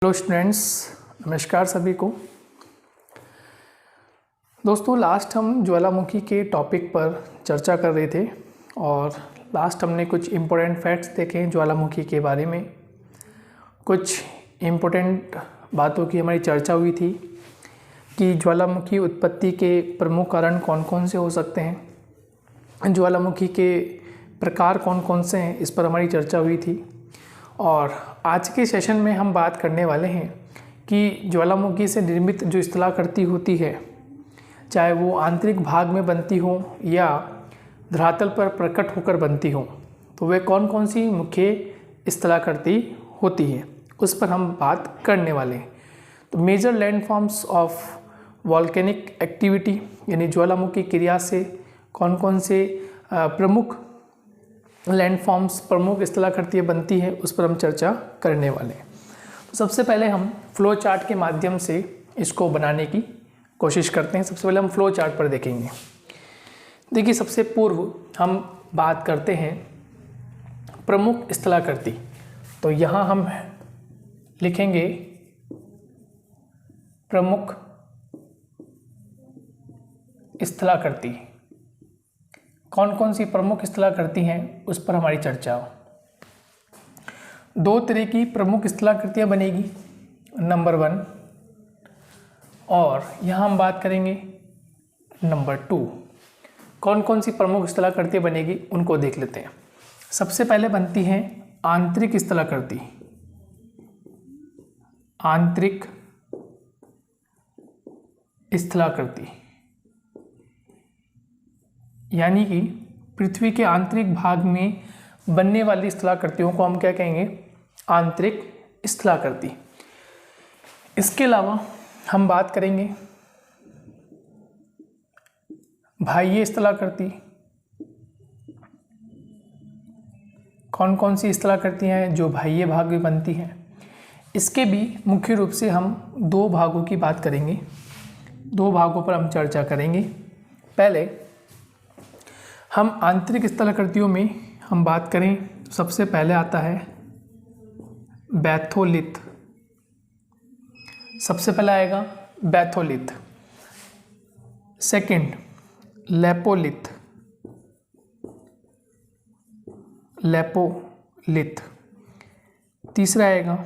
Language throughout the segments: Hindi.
हेलो स्टूडेंट्स, नमस्कार सभी को। दोस्तों, लास्ट हम ज्वालामुखी के टॉपिक पर चर्चा कर रहे थे और लास्ट हमने कुछ इम्पोर्टेंट फैक्ट्स देखे ज्वालामुखी के बारे में। कुछ इम्पोर्टेंट बातों की हमारी चर्चा हुई थी कि ज्वालामुखी उत्पत्ति के प्रमुख कारण कौन कौन से हो सकते हैं, ज्वालामुखी के प्रकार कौन कौन से हैं, इस पर हमारी चर्चा हुई थी। और आज के सेशन में हम बात करने वाले हैं कि ज्वालामुखी से निर्मित जो स्थलाकृति होती है, चाहे वो आंतरिक भाग में बनती हो या धरातल पर प्रकट होकर बनती हो, तो वे कौन कौन सी मुख्य स्थलाकृति होती है, उस पर हम बात करने वाले हैं। तो major landforms of volcanic activity, यानी ज्वालामुखी क्रिया से कौन कौन से प्रमुख लैंडफॉर्म्स, प्रमुख स्थलाकृतियाँ बनती है, उस पर हम चर्चा करने वाले हैं। तो सबसे पहले हम फ्लो चार्ट के माध्यम से इसको बनाने की कोशिश करते हैं। सबसे पहले हम फ्लो चार्ट पर देखेंगे। देखिए, सबसे पूर्व हम बात करते हैं प्रमुख स्थलाकृति। तो यहाँ हम लिखेंगे प्रमुख स्थलाकृति। कौन कौन सी प्रमुख स्थलाकृति हैं, उस पर हमारी चर्चा हो। दो तरह की प्रमुख स्थलाकृतियाँ बनेगी, नंबर 1, और यहाँ हम बात करेंगे नंबर 2। कौन कौन सी प्रमुख स्थलाकृतियाँ बनेगी, उनको देख लेते हैं। सबसे पहले बनती है आंतरिक स्थलाकृति। आंतरिक स्थलाकृति यानी कि पृथ्वी के आंतरिक भाग में बनने वाली स्थलाकृतियों को हम क्या कहेंगे? आंतरिक स्थलाकृति। इसके अलावा हम बात करेंगे बाह्य स्थलाकृति। कौन कौन सी स्थलाकृतियाँ हैं जो बाह्य भाग में बनती हैं? इसके भी मुख्य रूप से हम दो भागों की बात करेंगे। दो भागों पर हम चर्चा करेंगे। पहले हम आंतरिक स्थलाकृतियों में हम बात करें तो सबसे पहले आता है बैथोलिथ। सबसे पहले आएगा बैथोलिथ। सेकंड लेपोलिथ। लेपोलिथ। तीसरा आएगा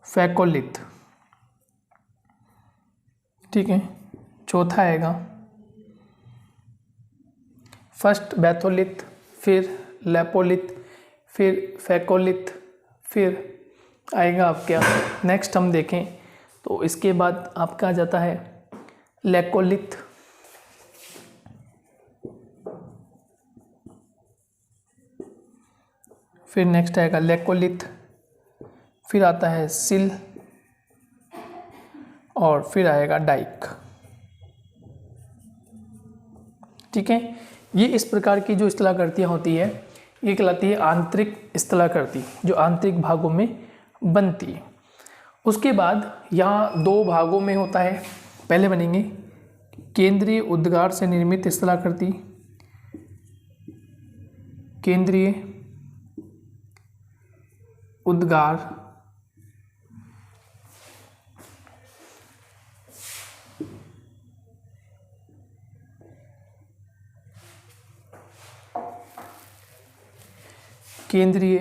फैकोलिथ। ठीक है। चौथा आएगा फर्स्ट बैथोलिथ, फिर लेपोलिथ, फिर फैकोलिथ, फिर आएगा आपका नेक्स्ट हम देखें तो इसके बाद आपका आ जाता है लेकोलिथ। फिर नेक्स्ट आएगा लेकोलिथ, फिर आता है सिल, और फिर आएगा डाइक। ठीक है। ये इस प्रकार की जो स्थलाकृतियाँ होती है, ये कहलाती है आंतरिक स्थलाकृति, जो आंतरिक भागों में बनती है। उसके बाद यहाँ दो भागों में होता है। पहले बनेंगे केंद्रीय उद्गार से निर्मित स्थलाकृति। केंद्रीय उद्गार केंद्रीय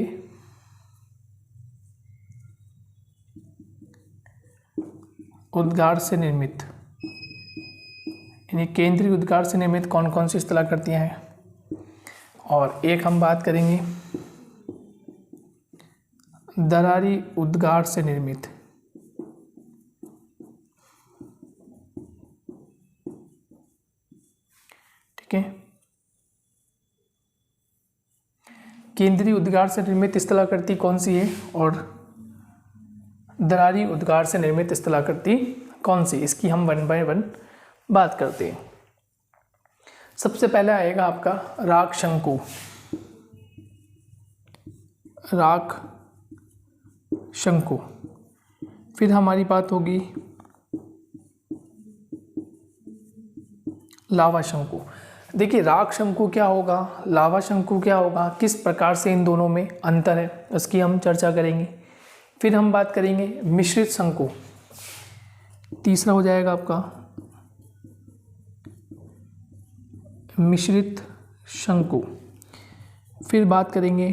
उद्गार से निर्मित, यानी केंद्रीय उद्गार से निर्मित कौन कौन सी स्थलाकृतियाँ हैं। और एक हम बात करेंगे दरारी उद्गार से निर्मित। ठीक है। केंद्रीय उद्गार से निर्मित स्थलाकृति कौन सी है और दरारी उद्गार से निर्मित स्थलाकृति कौन सी, इसकी हम 1 बाय 1 बात करते हैं। सबसे पहले आएगा आपका राख शंकु। राख शंकु। फिर हमारी बात होगी लावा शंकु। देखिए राख शंकु क्या होगा, लावा शंकु क्या होगा, किस प्रकार से इन दोनों में अंतर है उसकी हम चर्चा करेंगे। फिर हम बात करेंगे मिश्रित शंकु, तीसरा हो जाएगा आपका मिश्रित शंकु। फिर बात करेंगे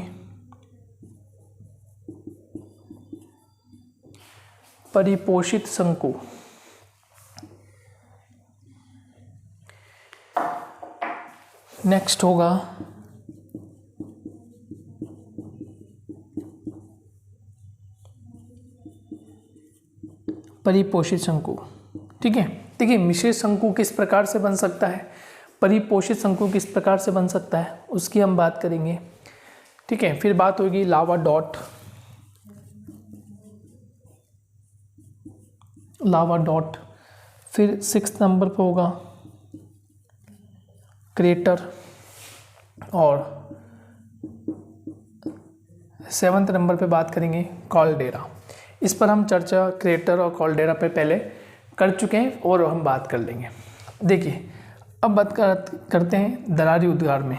परिपोषित शंकु। नेक्स्ट होगा परिपोषित शंकु। ठीक है, देखिए मिश्रित शंकु किस प्रकार से बन सकता है, परिपोषित शंकु किस प्रकार से बन सकता है उसकी हम बात करेंगे। ठीक है, फिर बात होगी लावा डॉट, लावा डॉट। फिर 6 नंबर पर होगा क्रेटर और 7 नंबर पे बात करेंगे कॉल्डेरा। इस पर हम चर्चा क्रेटर और कॉल्डेरा पे पहले कर चुके हैं और हम बात कर लेंगे। देखिए अब बात करते हैं दरारी उद्गार में।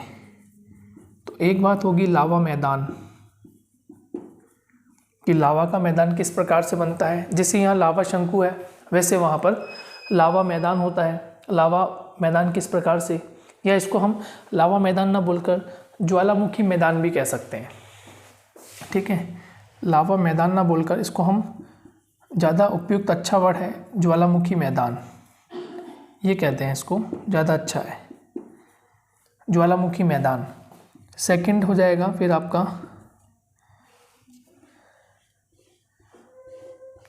तो एक बात होगी लावा मैदान, कि लावा का मैदान किस प्रकार से बनता है। जैसे यहाँ लावा शंकु है वैसे वहाँ पर लावा मैदान होता है। लावा मैदान किस प्रकार से, या इसको हम लावा मैदान ना बोलकर ज्वालामुखी मैदान भी कह सकते हैं। ठीक है, लावा मैदान ना बोलकर इसको हम ज़्यादा उपयुक्त अच्छा वर्ड है ज्वालामुखी मैदान, ये कहते हैं, इसको ज़्यादा अच्छा है ज्वालामुखी मैदान। सेकंड हो जाएगा फिर आपका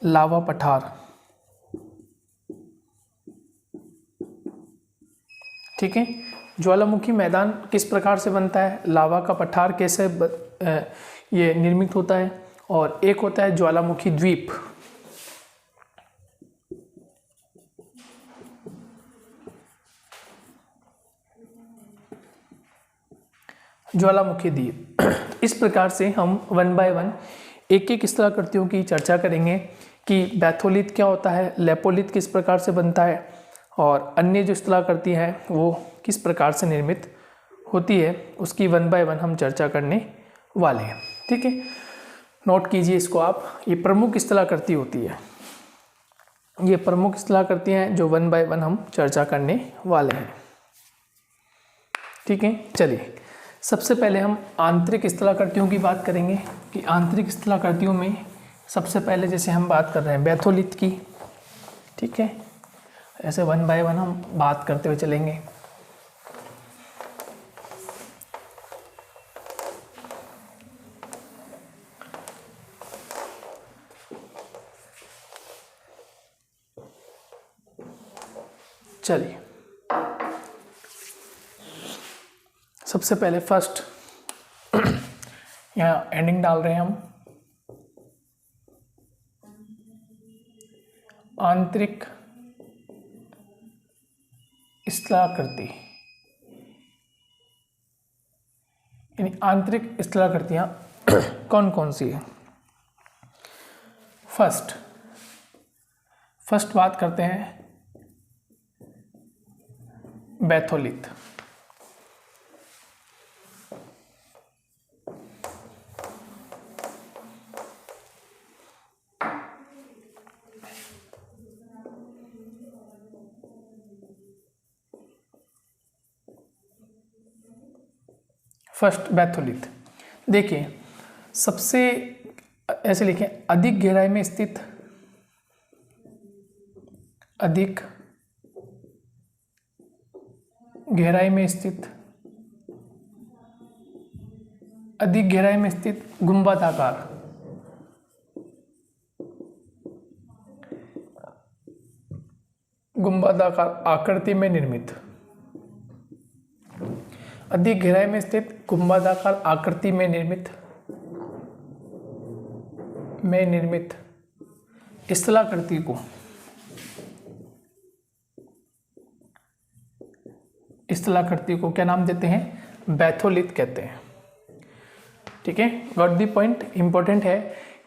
लावा पठार। ठीक है, ज्वालामुखी मैदान किस प्रकार से बनता है, लावा का पठार कैसे ये निर्मित होता है, और एक होता है ज्वालामुखी द्वीप। ज्वालामुखी द्वीप। इस प्रकार से हम 1 बाय 1 एक एक स्थलाकृतियों की चर्चा करेंगे कि बैथोलिथ क्या होता है, लेपोलिथ किस प्रकार से बनता है, और अन्य जो स्थलाकृति है वो किस प्रकार से निर्मित होती है, उसकी 1 बाय 1 हम चर्चा करने वाले हैं। ठीक है, नोट कीजिए इसको आप। ये प्रमुख स्थलाकृति होती है, ये प्रमुख स्थलाकृतियाँ हैं जो 1 बाय 1 हम चर्चा करने वाले हैं। ठीक है, चलिए सबसे पहले हम आंतरिक स्थलाकृतियों की बात करेंगे कि आंतरिक स्थलाकृतियों में सबसे पहले जैसे हम बात कर रहे हैं बैथोलिथ की। ठीक है, ऐसे 1 बाय 1 हम बात करते हुए चलेंगे। चलिए सबसे पहले फर्स्ट यहाँ एंडिंग डाल रहे हैं हम, आंतरिक स्थलाकृति, यानी आंतरिक स्थलाकृतियाँ कौन कौन सी है। फर्स्ट बात करते हैं बैथोलिथ। फर्स्ट बैथोलिथ, देखिए सबसे ऐसे लिखें, अधिक गहराई में स्थित, अधिक गहराई में स्थित, अधिक गहराई में स्थित गुंबदाकार, गुंबदाकार आकृति में निर्मित, अधिक गहराई में स्थित गुंबदाकार आकृति में निर्मित स्थलाकृति को क्या नाम देते हैं, बैथोलिथ कहते हैं। ठीक है, गॉट दी पॉइंट। इंपॉर्टेंट है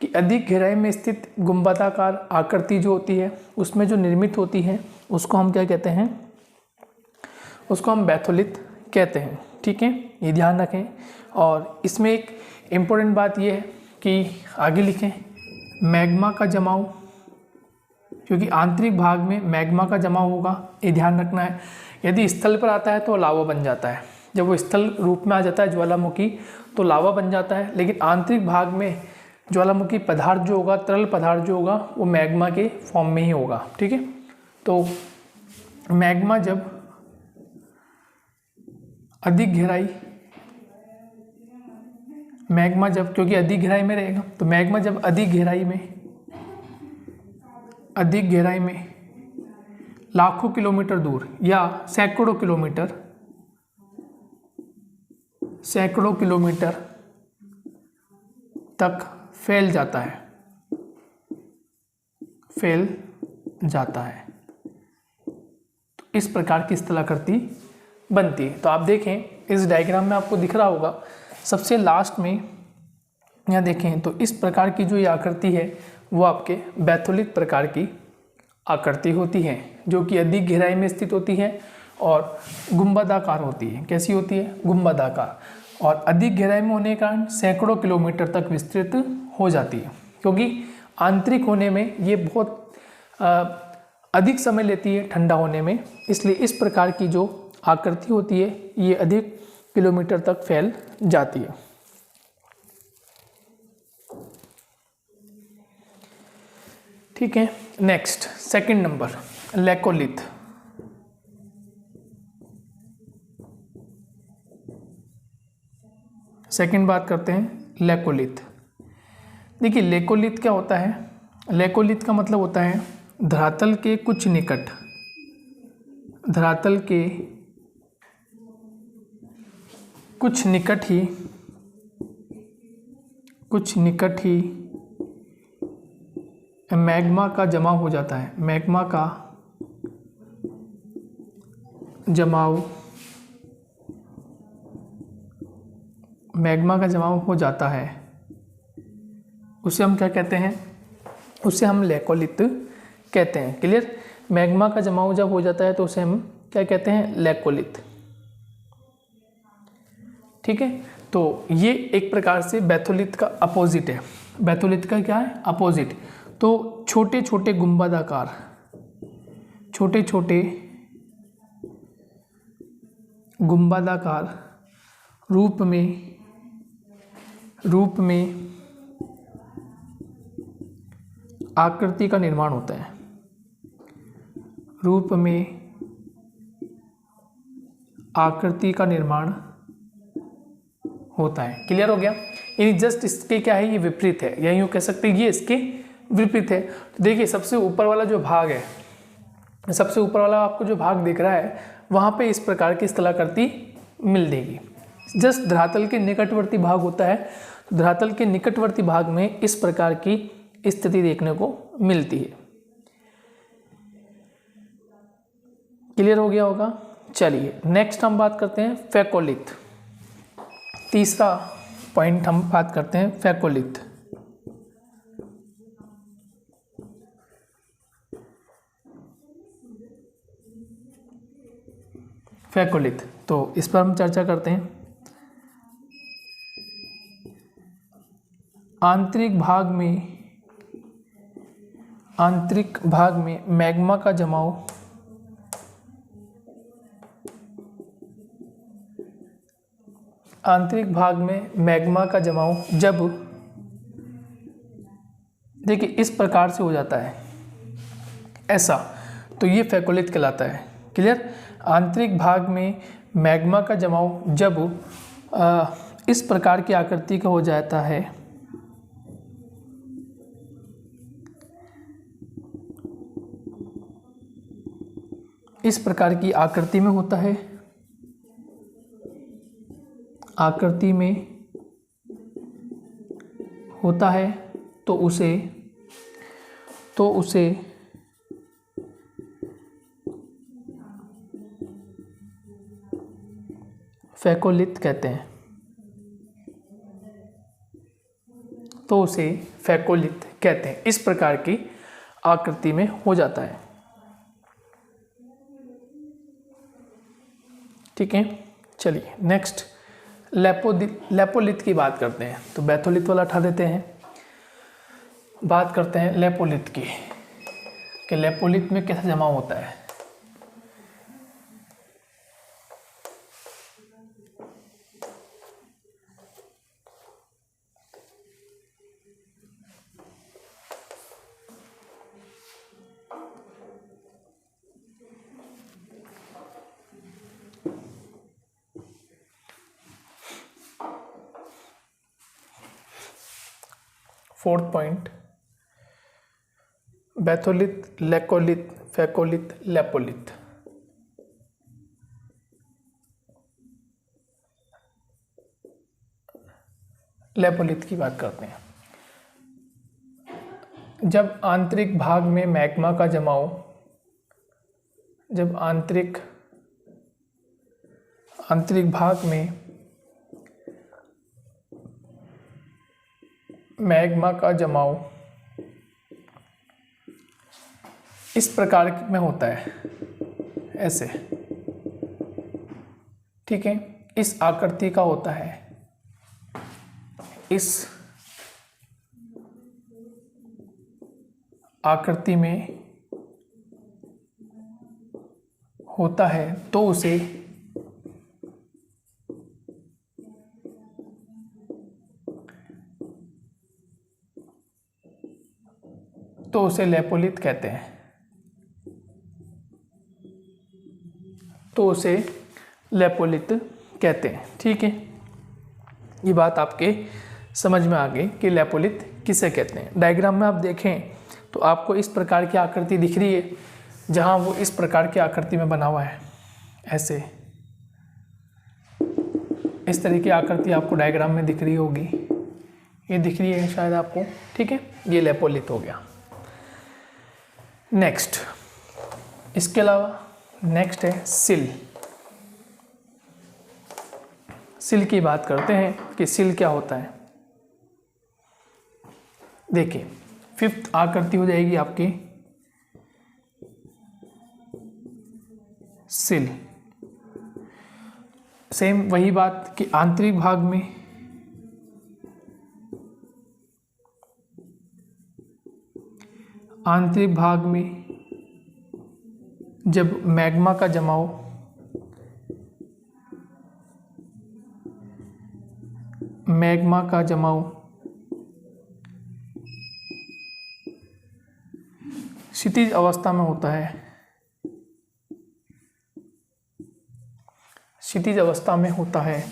कि अधिक गहराई में स्थित गुंबदाकार आकृति जो होती है उसमें जो निर्मित होती है उसको हम क्या कहते हैं, उसको हम बैथोलिथ कहते हैं। ठीक है, ये ध्यान रखें। और इसमें एक इम्पोर्टेंट बात ये है कि आगे लिखें मैग्मा का जमाव, क्योंकि आंतरिक भाग में मैग्मा का जमाव होगा, ये ध्यान रखना है। यदि स्थल पर आता है तो लावा बन जाता है, जब वो स्थल रूप में आ जाता है ज्वालामुखी तो लावा बन जाता है, लेकिन आंतरिक भाग में ज्वालामुखी पदार्थ जो होगा, तरल पदार्थ जो होगा, वो मैग्मा के फॉर्म में ही होगा। ठीक है, तो मैग्मा जब अधिक गहराई, मैग्मा जब, क्योंकि अधिक गहराई में रहेगा, तो मैग्मा जब अधिक गहराई में लाखों किलोमीटर दूर या सैकड़ों किलोमीटर तक फैल जाता है, तो इस प्रकार की स्थलाकृति बनती है। तो आप देखें इस डायग्राम में आपको दिख रहा होगा, सबसे लास्ट में यहाँ देखें तो इस प्रकार की जो ये आकृति है वो आपके बैथोलित प्रकार की आकृति होती है, जो कि अधिक गहराई में स्थित होती है और गुंबदाकार होती है। कैसी होती है? गुंबदाकार, और अधिक गहराई में होने के कारण सैकड़ों किलोमीटर तक विस्तृत हो जाती है, क्योंकि आंतरिक होने में ये बहुत अधिक समय लेती है ठंडा होने में, इसलिए इस प्रकार की जो आकृति होती है ये अधिक किलोमीटर तक फैल जाती है। ठीक है, next second number laccolith. Second बात करते हैं लेकोलिथ। देखिए लेकोलिथ क्या होता है? लेकोलिथ का मतलब होता है धरातल के कुछ निकट, धरातल के कुछ निकट ही मैग्मा का जमाव हो जाता है। मैग्मा का जमाव हो जाता है, उसे हम क्या कहते हैं? उसे हम लेकोलिथ कहते हैं। क्लियर? मैग्मा का जमाव जब हो जाता है तो उसे हम क्या कहते हैं? लेकोलिथ। ठीक है, तो ये एक प्रकार से बैथोलिथ का अपोजिट है। बैथोलिथ का क्या है? अपोजिट। तो छोटे छोटे गुंबदाकार, रूप में आकृति का निर्माण होता है, रूप में आकृति का निर्माण होता है। क्लियर हो गया? यानी जस्ट इसके क्या है? ये विपरीत है, या यूँ कह सकते हैं ये इसके विपरीत है। तो देखिए सबसे ऊपर वाला जो भाग है, सबसे ऊपर वाला आपको जो भाग दिख रहा है वहाँ पे इस प्रकार की स्थलाकृति मिल देगी। जस्ट धरातल के निकटवर्ती भाग होता है, तो धरातल के निकटवर्ती भाग में इस प्रकार की स्थिति देखने को मिलती है। क्लियर हो गया होगा? चलिए नेक्स्ट हम बात करते हैं फेकोलिथ। तीसरा पॉइंट हम बात करते हैं फेकोलिथ। फेकोलिथ, तो इस पर हम चर्चा करते हैं। आंतरिक भाग में मैग्मा का जमाव जब देखिए इस प्रकार से हो जाता है ऐसा, तो ये फेकोलिथ कहलाता है। क्लियर? आंतरिक भाग में मैग्मा का जमाव जब इस प्रकार की आकृति का हो जाता है, इस प्रकार की आकृति में होता है, आकृति में होता है, तो उसे फेकोलिथ कहते हैं। तो उसे फेकोलिथ कहते हैं। इस प्रकार की आकृति में हो जाता है। ठीक है, चलिए नेक्स्ट लेपोलिथ की बात करते हैं। तो बैथोलिथ वाला उठा देते हैं, बात करते हैं लेपोलिथ की कि लेपोलिथ में कैसे जमा होता है। Fourth point, batholith, laccolith, phacolith, lopolith. Lopolith की बात करते हैं। जब आंतरिक भाग में मैग्मा का जमाव, जब आंतरिक भाग में मैग्मा का जमाव इस प्रकार में होता है, ऐसे, ठीक है, इस आकृति का होता है, इस आकृति में होता है, तो उसे लेपोलिथ कहते हैं। तो उसे लेपोलिथ कहते हैं, ठीक है। ये बात आपके समझ में आ गई कि लेपोलिथ किसे कहते हैं। डायग्राम में आप देखें तो आपको इस प्रकार की आकृति दिख रही है, जहाँ वो इस प्रकार की आकृति में बना हुआ है, ऐसे इस तरह की आकृति आपको डायग्राम में दिख रही होगी, ये दिख रही है शायद आपको, ठीक है। ये लेपोलिथ हो गया। नेक्स्ट, इसके अलावा नेक्स्ट है सिल। सिल की बात करते हैं कि सिल क्या होता है। देखिए, फिफ्थ आकृति हो जाएगी आपकी सिल। सेम वही बात कि आंतरिक भाग में जब मैग्मा का जमाव क्षितिज अवस्था में होता है, क्षितिज अवस्था में होता है,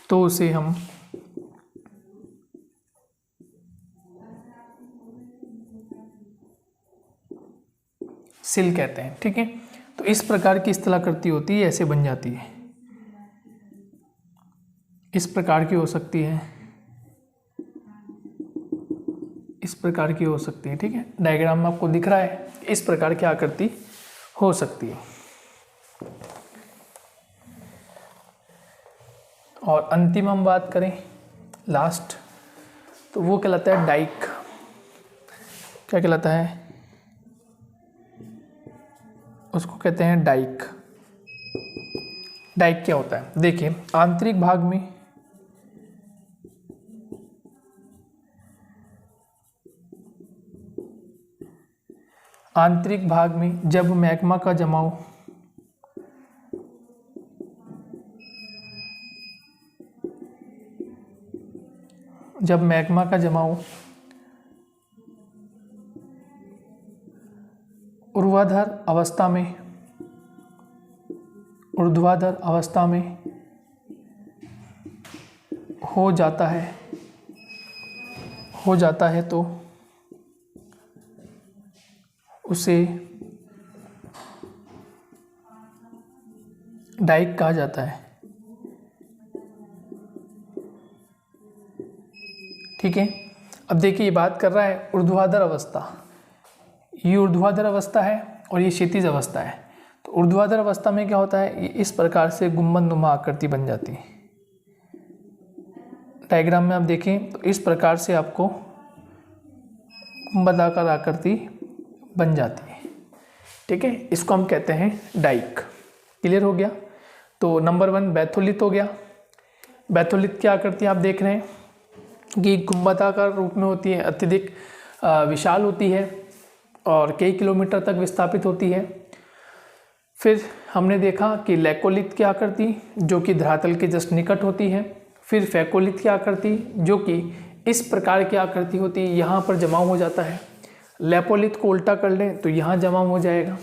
तो उसे हम सिल कहते हैं, ठीक है। तो इस प्रकार की स्थलाकृति होती है, ऐसे बन जाती है, इस प्रकार की हो सकती है, इस प्रकार की हो सकती है, ठीक है। डायग्राम में आपको दिख रहा है, इस प्रकार की आकृति हो सकती है। और अंतिम हम बात करें लास्ट, तो वो कहलाता है डाइक। क्या कहलाता है? उसको कहते हैं डाइक। डाइक क्या होता है? देखिए, आंतरिक भाग में जब मैग्मा का जमाव ऊर्ध्वाधर अवस्था में हो जाता है तो उसे डाइक कहा जाता है, ठीक है। अब देखिए, ये बात कर रहा है ऊर्ध्वाधर अवस्था, ये ऊर्ध्वाधर अवस्था है और ये क्षैतिज अवस्था है। तो ऊर्ध्वाधर अवस्था में क्या होता है, ये इस प्रकार से गुंबदनुमा आकृति बन जाती है। डायग्राम में आप देखें तो इस प्रकार से आपको गुंबदाकार आकृति बन जाती है। ठीक है, इसको हम कहते हैं डाइक। क्लियर हो गया। तो नंबर 1 बैथोलिथ हो गया। बैथोलिथ क्या करती है, आप देख रहे हैं कि गुंबदाकार रूप में होती है, अत्यधिक विशाल होती है और कई किलोमीटर तक विस्थापित होती है। फिर हमने देखा कि लेकोलिथ क्या करती, जो कि धरातल के जस्ट निकट होती है। फिर फेकोलिथ क्या करती, जो कि इस प्रकार की आकृति होती है, यहाँ पर जमाव हो जाता है। लेपोलिथ को उल्टा कर लें तो यहाँ जमाव हो जाएगा।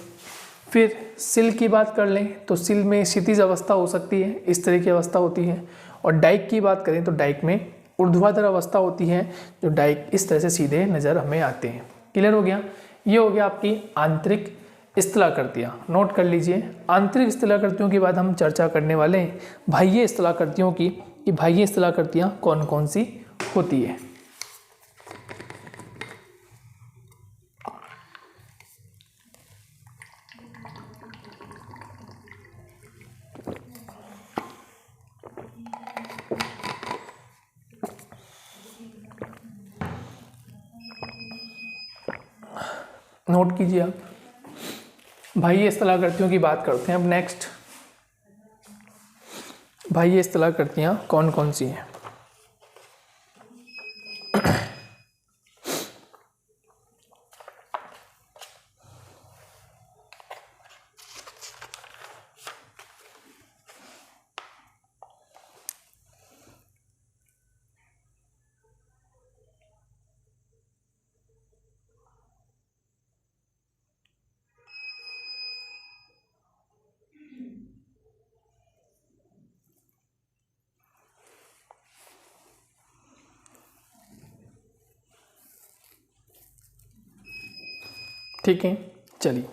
फिर सिल की बात कर लें तो सिल में क्षितिज अवस्था हो सकती है, इस तरह की अवस्था होती है। और डाइक की बात करें तो डाइक में ऊर्ध्वाधर अवस्था होती है, जो डाइक इस तरह से सीधे नज़र हमें आते हैं। क्लियर हो गया। ये हो गया आपकी आंतरिक स्थलाकृतियाँ। नोट कर लीजिए, आंतरिक स्थलाकृतियों के बाद हम चर्चा करने वाले हैं बाह्य स्थलाकृतियों की, कि बाह्य स्थलाकृतियाँ कौन कौन सी होती है। नोट कीजिए आप, बाह्य स्थलाकृतियों की बात करते हैं अब। नेक्स्ट, बाह्य स्थलाकृतियाँ कौन कौन सी हैं। ठीक है, चलिए।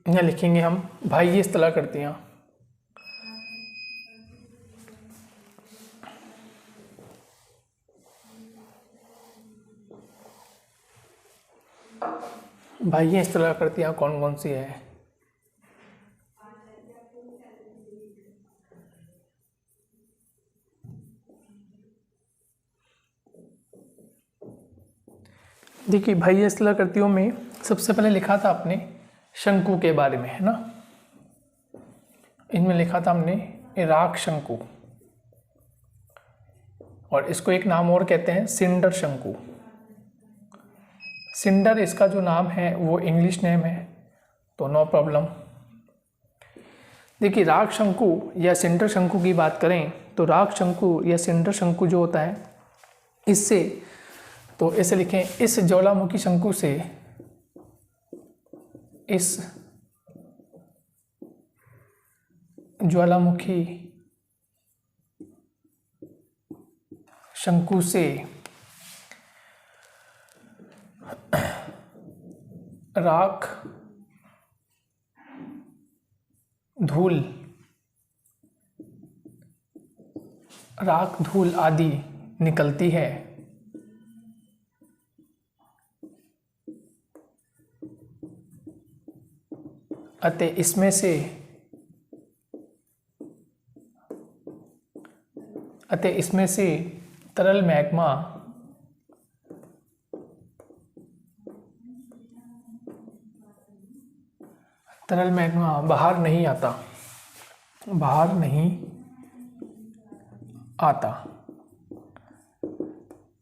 यहाँ लिखेंगे हम बाह्य स्थलाकृतियाँ। बाह्य स्थलाकृतियाँ कौन कौन सी है। देखिए, बाह्य स्थलाकृतियों में सबसे पहले लिखा था आपने शंकु के बारे में, है ना। इनमें लिखा था हमने राख शंकु, और इसको एक नाम और कहते हैं सिंडर शंकु। सिंडर इसका जो नाम है वो इंग्लिश नेम है, तो नो प्रॉब्लम। देखिए, राख शंकु या सिंडर शंकु की बात करें तो राख शंकु या सिंडर शंकु जो होता है, इससे तो ऐसे लिखें, इस ज्वालामुखी शंकु से, इस ज्वालामुखी शंकु से राख, धूल आदि निकलती है। अतः इसमें से तरल मैग्मा बाहर नहीं आता।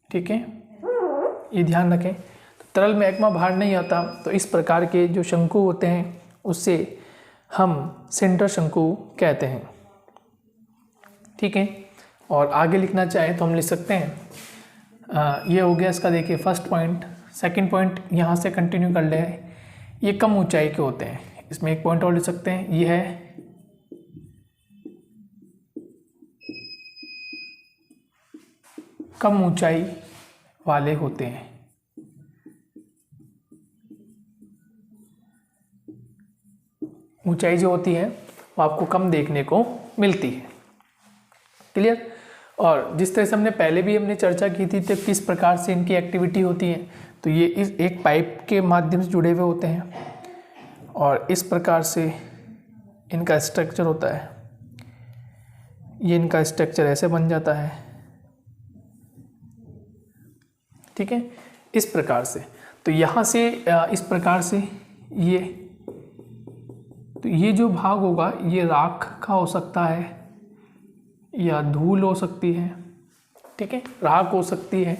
ठीक है, ये ध्यान रखें। तो तरल मैग्मा बाहर नहीं आता, तो इस प्रकार के जो शंकु होते हैं उससे हम सिंडर शंकु कहते हैं। ठीक है, और आगे लिखना चाहे तो हम लिख सकते हैं, ये हो गया इसका। देखिए, फर्स्ट पॉइंट। सेकंड पॉइंट यहाँ से कंटिन्यू कर ले, ये कम ऊंचाई के होते हैं। इसमें एक पॉइंट और लिख सकते हैं, ये है कम ऊंचाई वाले होते हैं। ऊंचाई जो होती है वो आपको कम देखने को मिलती है। क्लियर। और जिस तरह से हमने चर्चा की थी तो किस प्रकार से इनकी एक्टिविटी होती है, तो ये इस एक पाइप के माध्यम से जुड़े हुए होते हैं और इस प्रकार से इनका स्ट्रक्चर होता है। ये इनका स्ट्रक्चर ऐसे बन जाता है, ठीक है, इस प्रकार से। तो यहाँ से इस प्रकार से ये जो भाग होगा ये राख का हो सकता है या धूल हो सकती है, ठीक है, राख हो सकती है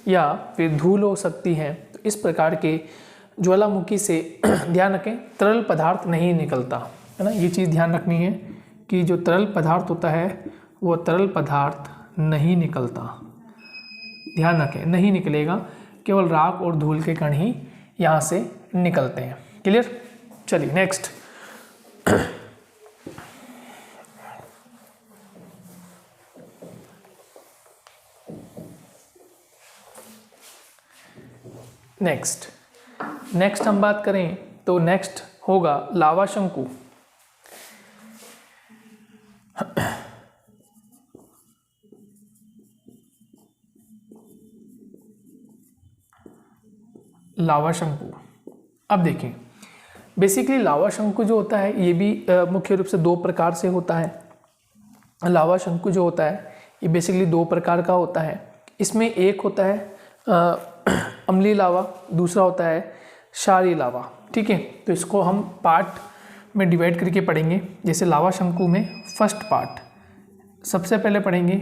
या फिर धूल हो सकती है। तो इस प्रकार के ज्वालामुखी से ध्यान रखें तरल पदार्थ नहीं निकलता है ना, ये चीज़ ध्यान रखनी है कि जो तरल पदार्थ होता है वो तरल पदार्थ नहीं निकलता, ध्यान रखें नहीं निकलेगा, केवल राख और धूल के कण ही यहाँ से निकलते हैं। क्लियर। चलिए नेक्स्ट। नेक्स्ट हम बात करें तो नेक्स्ट होगा लावा शंकु। लावा शंकु, अब देखिए बेसिकली लावा शंकु जो होता है ये भी मुख्य रूप से दो प्रकार से होता है। लावा शंकु जो होता है ये बेसिकली दो प्रकार का होता है। इसमें एक होता है अम्लीय लावा, दूसरा होता है क्षारीय लावा, ठीक है। तो इसको हम पार्ट में डिवाइड करके पढ़ेंगे। जैसे लावा शंकु में फर्स्ट पार्ट सबसे पहले पढ़ेंगे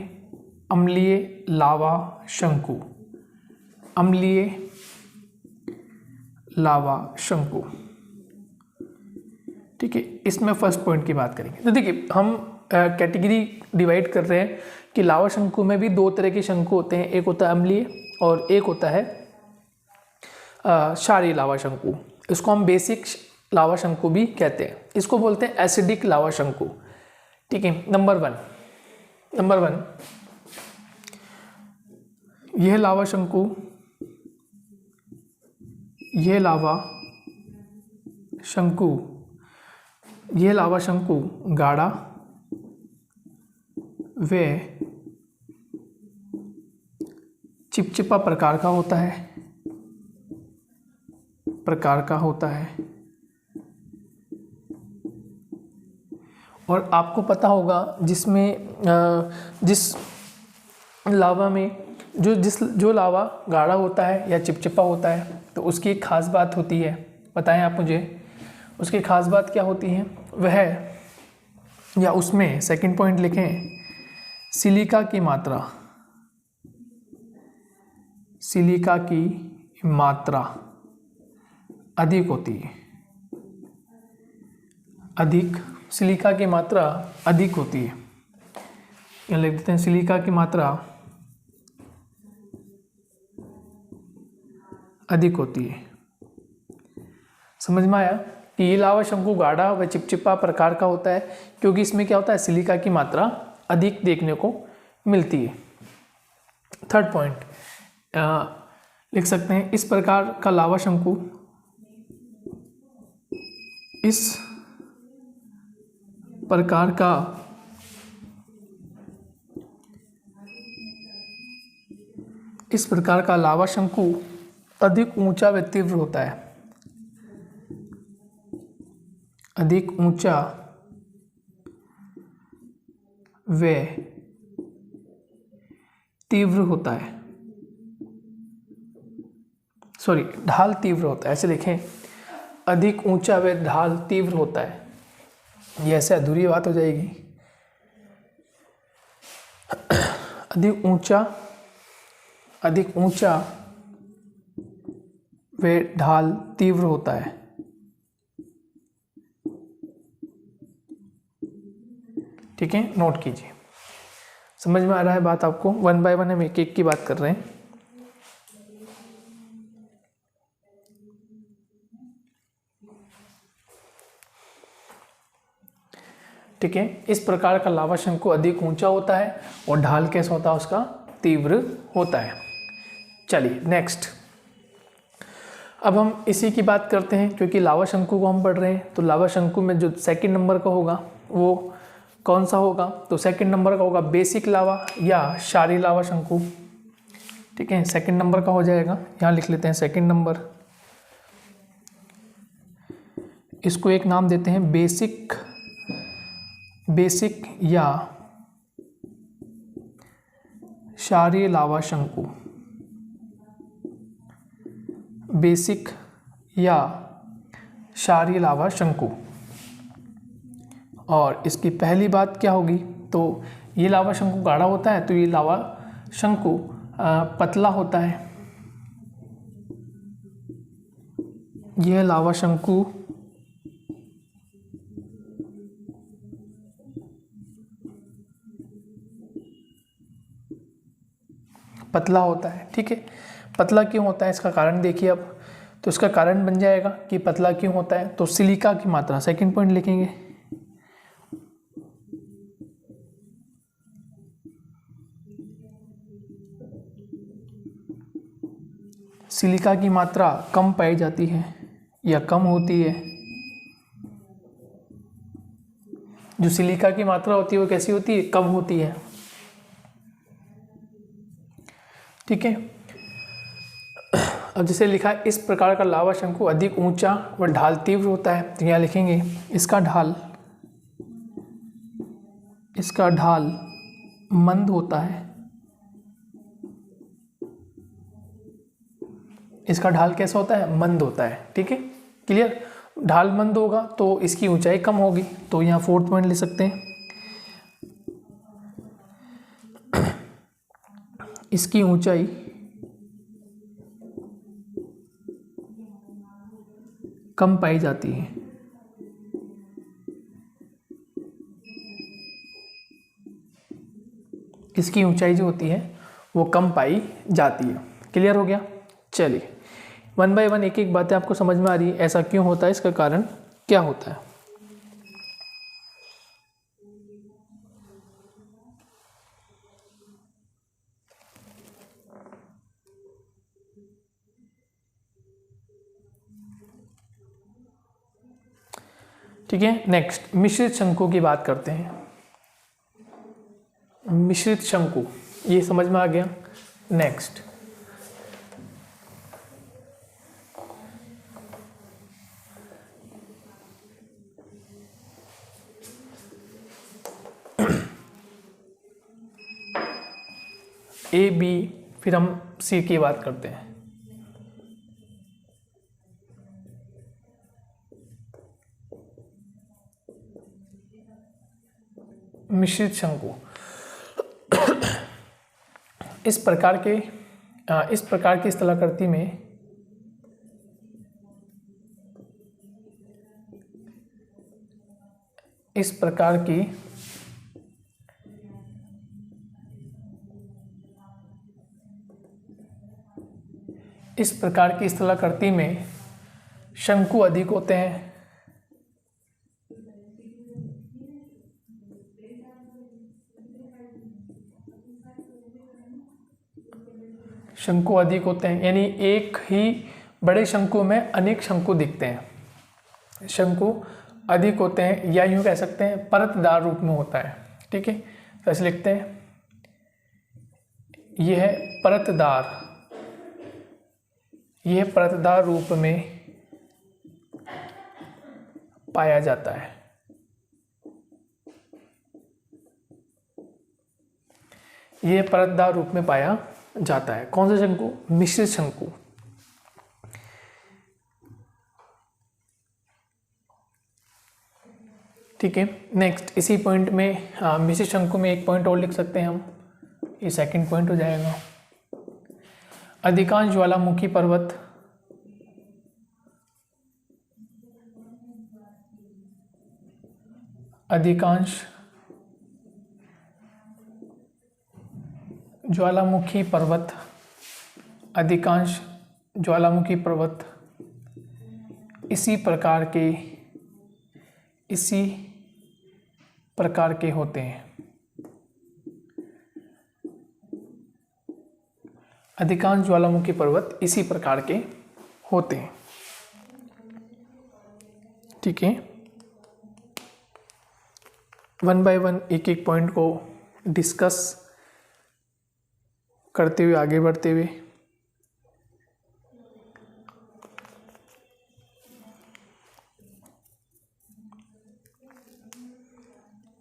अम्लीय लावा शंकु, अम्लीय लावा शंकु, ठीक है। इसमें फर्स्ट पॉइंट की बात करेंगे। तो देखिए हम कैटेगरी डिवाइड कर रहे हैं कि लावा शंकु में भी दो तरह के शंकु होते हैं, एक होता है अम्लीय और एक होता है क्षारीय लावा शंकु। इसको हम बेसिक लावा शंकु भी कहते हैं, इसको बोलते हैं एसिडिक लावा शंकु, ठीक है। नंबर वन यह लावा शंकु, यह लावा शंकु गाढ़ा व चिपचिपा प्रकार का होता है, और आपको पता होगा जिस लावा में जो लावा गाढ़ा होता है या चिपचिपा होता है तो उसकी एक खास बात होती है, बताएं आप मुझे उसकी खास बात क्या होती है वह, या उसमें सेकंड पॉइंट लिखें सिलिका की मात्रा अधिक होती है, सिलिका की मात्रा अधिक होती है। यहाँ लिख देते हैं सिलिका की मात्रा अधिक होती है। समझ में आया कि ये लावा शंकु गाढ़ा व चिपचिपा प्रकार का होता है क्योंकि इसमें क्या होता है सिलिका की मात्रा अधिक देखने को मिलती है। थर्ड पॉइंट लिख सकते हैं इस प्रकार का लावा शंकु इस प्रकार का लावा शंकु अधिक ऊंचा व तीव्र होता है, अधिक ऊंचा व तीव्र होता है, सॉरी ढाल तीव्र होता है, ऐसे लिखें अधिक ऊंचा व ढाल तीव्र होता है। ये ऐसे अधूरी बात हो जाएगी। अधिक ऊंचा व ढाल तीव्र होता है, ठीक है, नोट कीजिए। समझ में आ रहा है बात आपको? वन बाय वन हम एक एक की बात कर रहे हैं। ठीक है, इस प्रकार का लावा शंकु अधिक ऊंचा होता है और ढाल कैसा होता है उसका? तीव्र होता है। चलिए नेक्स्ट, अब हम इसी की बात करते हैं, क्योंकि लावा शंकु को हम पढ़ रहे हैं, तो लावा शंकु में जो सेकंड नंबर का होगा वो कौन सा होगा? तो सेकंड नंबर का होगा बेसिक लावा या क्षारीय लावा शंकु। ठीक है, सेकंड नंबर का हो जाएगा, यहाँ लिख लेते हैं सेकंड नंबर। इसको एक नाम देते हैं बेसिक या क्षारीय लावा शंकु। बेसिक या क्षारीय लावा शंकु। और इसकी पहली बात क्या होगी? तो ये लावा शंकु गाढ़ा होता है, तो ये लावा शंकु पतला होता है। यह लावा शंकु पतला होता है। ठीक है, पतला क्यों होता है इसका कारण देखिए अब। तो इसका कारण बन जाएगा कि पतला क्यों होता है, तो सिलिका की मात्रा, सेकंड पॉइंट लिखेंगे। सिलिका की मात्रा कम पाई जाती है या कम होती है। जो सिलिका की मात्रा होती है वो कैसी होती है? कम होती है। ठीक है, अब जैसे लिखा है इस प्रकार का लावा शंकु अधिक ऊंचा व ढाल तीव्र होता है, तो यहाँ लिखेंगे इसका ढाल मंद होता है। इसका ढाल कैसा होता है? मंद होता है। ठीक है, क्लियर। ढाल मंद होगा तो इसकी ऊंचाई कम होगी, तो यहाँ फोर्थ पॉइंट ले सकते हैं। इसकी ऊंचाई कम पाई जाती है। इसकी ऊंचाई जो होती है वो कम पाई जाती है। क्लियर हो गया? चलिए, वन बाय वन एक एक बातें आपको समझ में आ रही है, ऐसा क्यों होता है, इसका कारण क्या होता है। ठीक है, नेक्स्ट मिश्रित शंकु की बात करते हैं। मिश्रित शंकु, ये समझ में आ गया। नेक्स्ट ए बी, फिर हम सी की बात करते हैं। मिश्रित शंकु इस प्रकार की स्थलाकृति में इस प्रकार की स्थलाकृति में शंकु अधिक होते हैं। शंकु अधिक होते हैं, यानी एक ही बड़े शंकु में अनेक शंकु दिखते हैं। शंकु अधिक होते हैं, या यूँ कह सकते हैं परतदार रूप में होता है। ठीक है, तो ऐसे लिखते हैं, यह परतदार रूप में पाया जाता है। यह परतदार रूप में पाया जाता है। कौन सा शंकु? मिश्रित शंकु। ठीक है, नेक्स्ट इसी पॉइंट में मिश्रित शंकु में एक पॉइंट और लिख सकते हैं हम, ये सेकंड पॉइंट हो जाएगा। अधिकांश ज्वालामुखी पर्वत अधिकांश ज्वालामुखी पर्वत इसी प्रकार के होते हैं। अधिकांश ज्वालामुखी पर्वत इसी प्रकार के होते हैं। ठीक है, वन बाय वन एक एक पॉइंट को डिस्कस करते हुए आगे बढ़ते हुए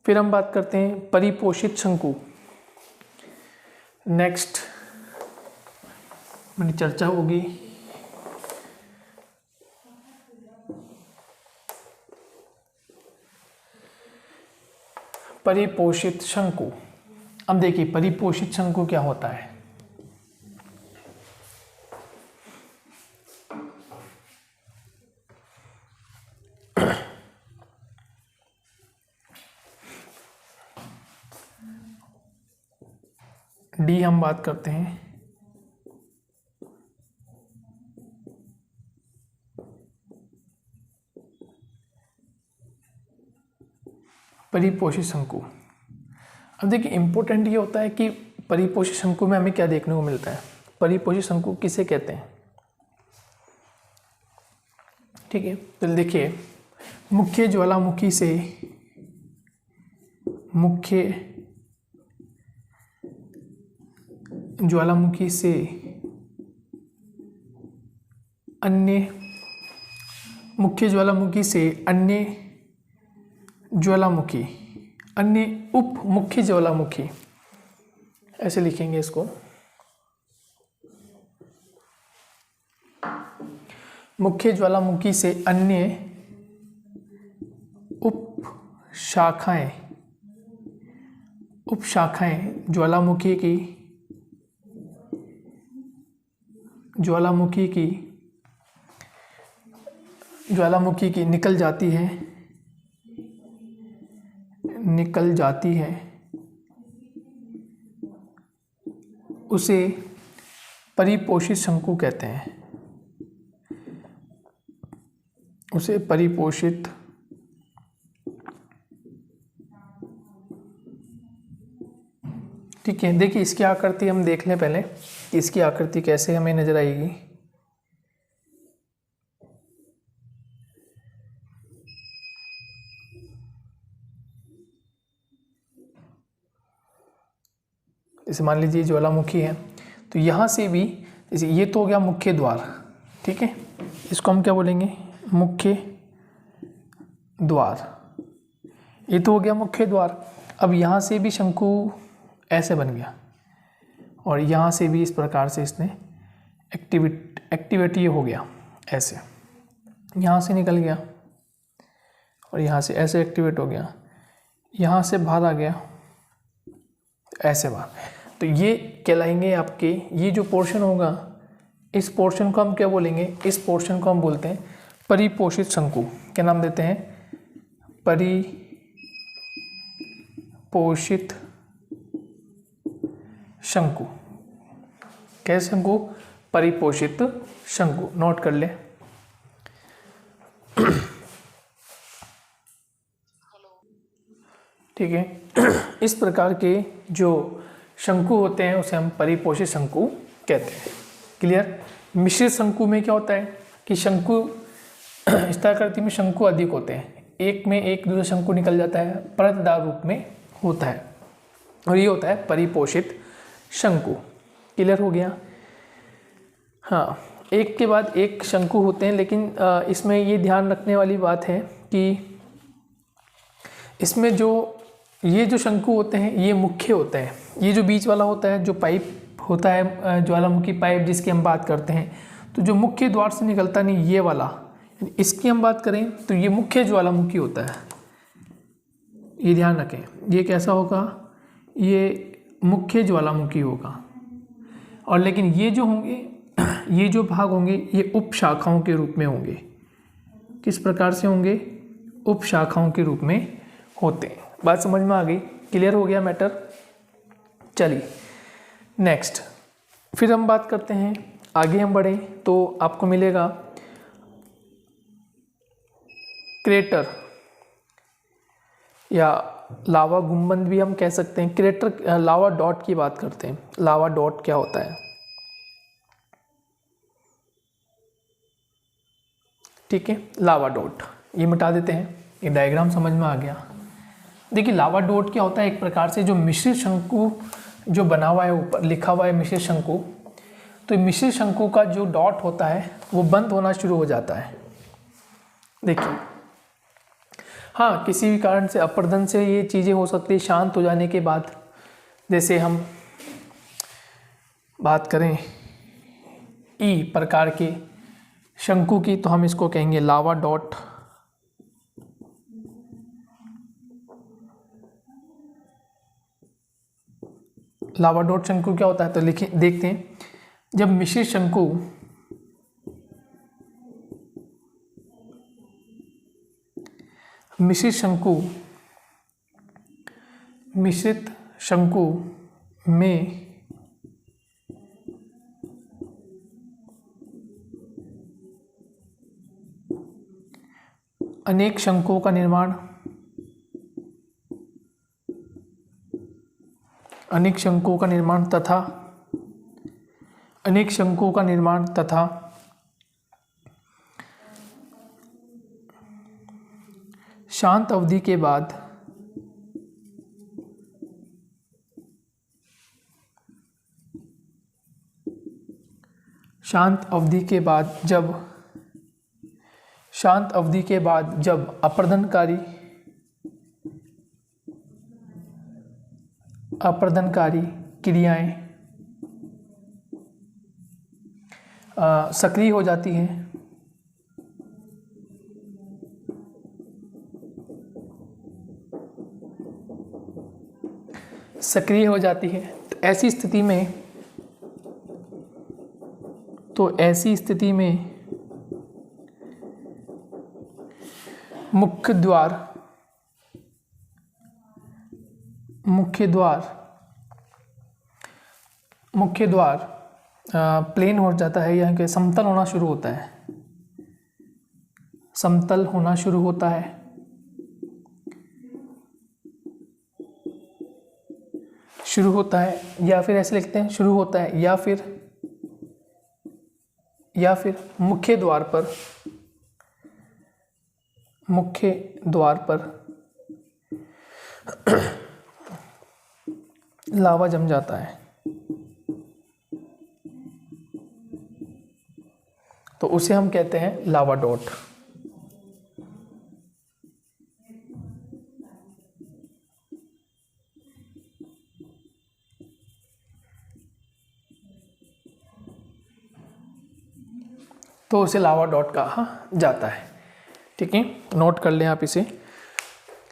फिर हम बात करते हैं परिपोषित शंकु। नेक्स्ट मेरी चर्चा होगी परिपोषित शंकु। अब देखिए परिपोषित शंकु क्या होता है। डी हम बात करते हैं परिपोषित शंकु। अब देखिए इंपॉर्टेंट ये होता है कि परिपोषित शंकु में हमें क्या देखने को मिलता है। परिपोषित शंकु किसे कहते हैं? ठीक है, तो देखिए मुख्य ज्वालामुखी से अन्य उप मुख्य ज्वालामुखी, ऐसे लिखेंगे इसको। मुख्य ज्वालामुखी से अन्य उप शाखाएं ज्वालामुखी की निकल जाती है उसे परिपोषित शंकु कहते हैं। उसे परिपोषित ठीक है। देखिए इसकी आकृति हम देख लें पहले कि इसकी आकृति कैसे हमें नजर आएगी। जैसे मान लीजिए ज्वालामुखी है, तो यहाँ से भी जैसे ये तो हो गया मुख्य द्वार। ठीक है, इसको हम क्या बोलेंगे? मुख्य द्वार। ये तो हो गया मुख्य द्वार। अब यहाँ से भी शंकु ऐसे बन गया और यहाँ से भी इस प्रकार से इसने एक्टिविटी हो गया ऐसे, यहाँ से निकल गया और यहाँ से ऐसे एक्टिवेट हो गया, यहाँ से बाहर आ गया ऐसे बाहर। तो ये कहलाएंगे आपके, ये जो पोर्शन होगा इस पोर्शन को हम क्या बोलेंगे? इस पोर्शन को हम बोलते हैं परिपोषित शंकु। क्या नाम देते हैं? परिपोषित शंकु। कैसे शंकु? परिपोषित शंकु। नोट कर ले। ठीक है, इस प्रकार के जो शंकु होते हैं उसे हम परिपोषित शंकु कहते हैं। क्लियर? मिश्रित शंकु में क्या होता है कि शंकु इस आकृति में शंकु अधिक होते हैं, एक में एक दूसरा शंकु निकल जाता है, परतदार रूप में होता है, और ये होता है परिपोषित शंकु। क्लियर हो गया? हाँ, एक के बाद एक शंकु होते हैं, लेकिन इसमें ये ध्यान रखने वाली बात है कि इसमें ये जो शंकु होते हैं ये मुख्य होते हैं। ये जो बीच वाला होता है, जो पाइप होता है, ज्वालामुखी पाइप जिसकी हम बात करते हैं, तो जो मुख्य द्वार से निकलता नहीं, ये वाला, इसकी हम बात करें तो ये मुख्य ज्वालामुखी होता है। ये ध्यान रखें, ये कैसा होगा? ये मुख्य ज्वालामुखी होगा। और लेकिन ये जो होंगे, ये जो भाग होंगे, ये उप शाखाओं के रूप में होंगे। किस प्रकार से होंगे? उप शाखाओं के रूप में होते हैं। बात समझ में आ गई? क्लियर हो गया मैटर? चलिए नेक्स्ट, फिर हम बात करते हैं, आगे हम बढ़े तो आपको मिलेगा क्रेटर या लावा गुंबद भी हम कह सकते हैं। क्रेटर, लावा डॉट की बात करते हैं। लावा डॉट क्या होता है? ठीक है। लावा डॉट ये मिटा देते हैं, ये डायग्राम समझ में आ गया। देखिए लावा डॉट क्या होता है, एक प्रकार से जो मिश्रित शंकु जो बना हुआ है, ऊपर लिखा हुआ है मिश्रित शंकु, तो मिश्रित शंकु का जो डॉट होता है वो बंद होना शुरू हो जाता है। देखिए हाँ, किसी भी कारण से अपर्दन से ये चीज़ें हो सकती है शांत हो जाने के बाद। जैसे हम बात करें ई प्रकार के शंकु की, तो हम इसको कहेंगे लावा डॉट। लावा डॉट शंकु क्या होता है, तो लिखिए देखते हैं। जब मिश्रित शंकु मिश्रित शंकु में अनेक शंकुओं का निर्माण तथा शांत अवधि के बाद जब अपर्दनकारी क्रियाएं सक्रिय हो जाती हैं, तो ऐसी स्थिति में मुख्य द्वार प्लेन हो जाता है, यानी कि समतल होना शुरू होता है। या फिर ऐसे लिखते हैं, शुरू होता है या फिर मुख्य द्वार पर लावा जम जाता है, तो उसे हम कहते हैं लावा डॉट। तो उसे लावा डॉट कहा जाता है। ठीक है, नोट कर लें आप इसे।